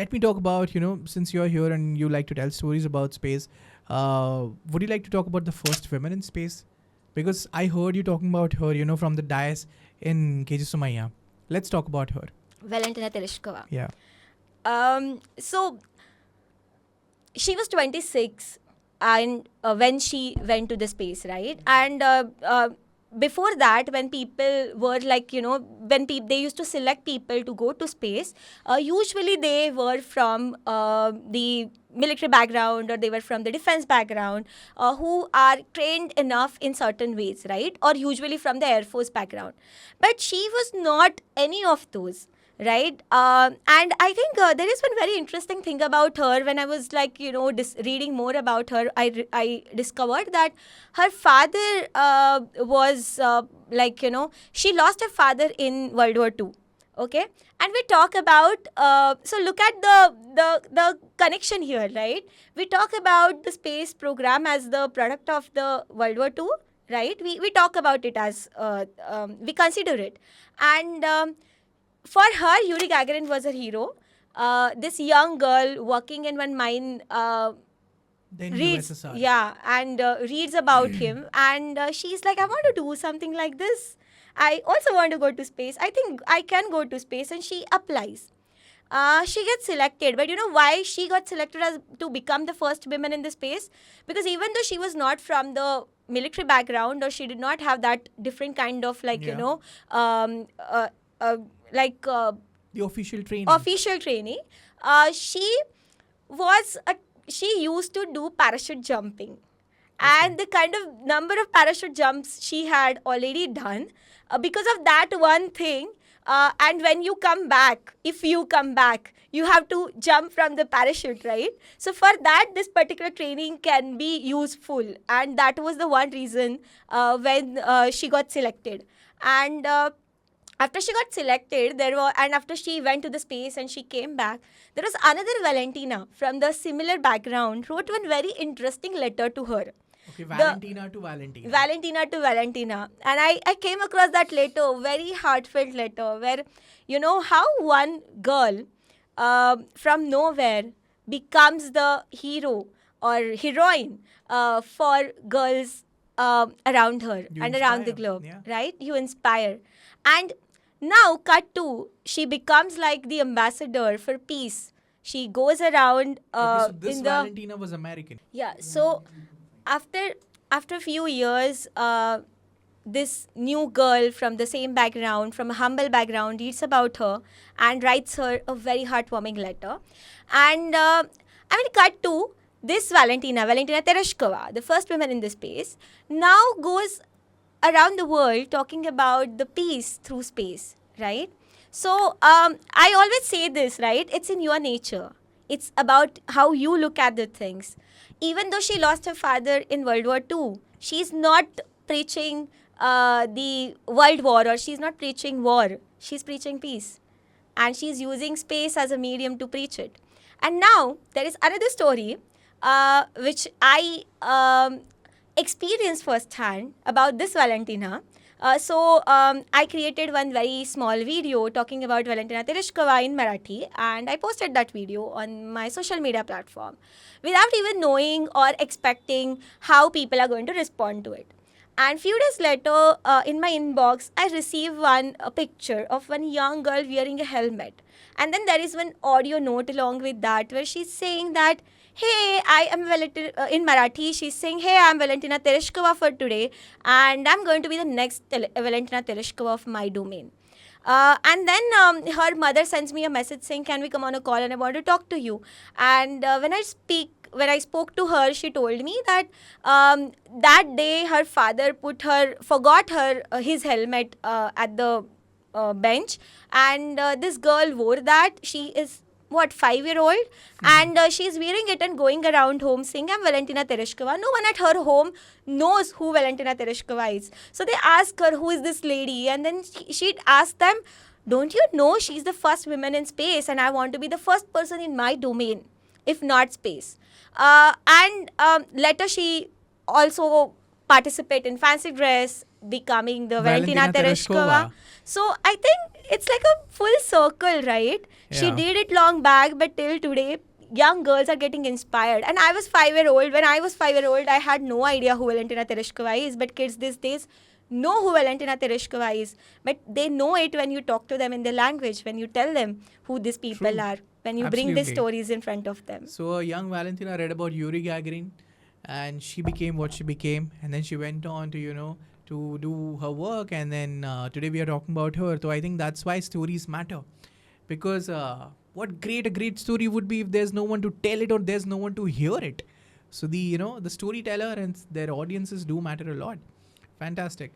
let me talk about, since you're here and you like to tell stories about space, would you like to talk about the first women in space? Because I heard you talking about her, from the dais in KG Sumaya. Let's talk about her. Valentina Tereshkova. Yeah. So she was 26 and when she went to the space, right? And before that, when people were like, when they used to select people to go to space, usually they were from the military background or they were from the defense background, who are trained enough in certain ways, right? Or usually from the Air Force background. But she was not any of those. Right. And I think there is one very interesting thing about her. When I was like, reading more about her, I discovered that her father was she lost her father in World War II. Okay. And we talk about, so look at the connection here, right? We talk about the space program as the product of the World War II, right? We talk about it as, we consider it. And for her, Yuri Gagarin was a hero. This young girl working in one mine reads, USSR. and reads about him, and she's like, I want to do something like this. I also want to go to space. I think I can go to space, and she applies. She gets selected, but you know why she got selected as to become the first woman in the space? Because even though she was not from the military background, or she did not have that different kind of the official training. She used to do parachute jumping. And the kind of number of parachute jumps she had already done, because of that one thing, and when you come back, if you come back, you have to jump from the parachute, right? So for that, this particular training can be useful. And that was the one reason when she got selected. And after she got selected, after she went to the space and she came back, there was another Valentina from the similar background wrote one very interesting letter to her. Okay, Valentina to Valentina. Valentina to Valentina. And I came across that letter, very heartfelt letter, where, how one girl from nowhere becomes the hero or heroine for girls around her and around the globe, right? You inspire. And now, cut to, she becomes like the ambassador for peace. She goes around so this Valentina was American. Yeah, so after a few years, this new girl from the same background, from a humble background, reads about her and writes her a very heartwarming letter. And cut to this Valentina Tereshkova, the first woman in the space, now goes around the world talking about the peace through space, right? So I always say this, right? It's in your nature. It's about how you look at the things. Even though she lost her father in World War II, she's not preaching the World War, or she's not preaching war. She's preaching peace. And she's using space as a medium to preach it. And now there is another story which I experienced firsthand about this Valentina. I created one very small video talking about Valentina Tereshkova in Marathi, and I posted that video on my social media platform without even knowing or expecting how people are going to respond to it. And few days later, in my inbox, I received a picture of one young girl wearing a helmet. And then there is one audio note along with that where she's saying that, hey, I am in Marathi, she's saying, hey, I'm Valentina Tereshkova for today, and I'm going to be the next Valentina Tereshkova of my domain. And then her mother sends me a message saying, can we come on a call, and I want to talk to you. And when I spoke to her, she told me that that day her father forgot his helmet at the bench, and this girl wore that. She is 5-year-old, and she's wearing it and going around home saying, I'm Valentina Tereshkova. No one at her home knows who Valentina Tereshkova is. So they ask her, who is this lady? And then she'd ask them, don't you know she's the first woman in space, and I want to be the first person in my domain, if not space. And later she also participate in fancy dress, becoming the Valentina Tereshkova. So I think it's like a full circle, right? She Yeah. did it long back, but till today, young girls are getting inspired. And I was 5-year-old. When I was 5-year-old, I had no idea who Valentina Tereshkova is. But kids these days know who Valentina Tereshkova is. But they know it when you talk to them in their language, when you tell them who these people True. are, when you bring these Absolutely. stories in front of them. So a young Valentina read about Yuri Gagarin, and she became what she became, and then she went on to to do her work, and then today we are talking about her. So I think that's why stories matter, because what a great story would be if there's no one to tell it or there's no one to hear it. So the the storyteller and their audiences do matter a lot. Fantastic.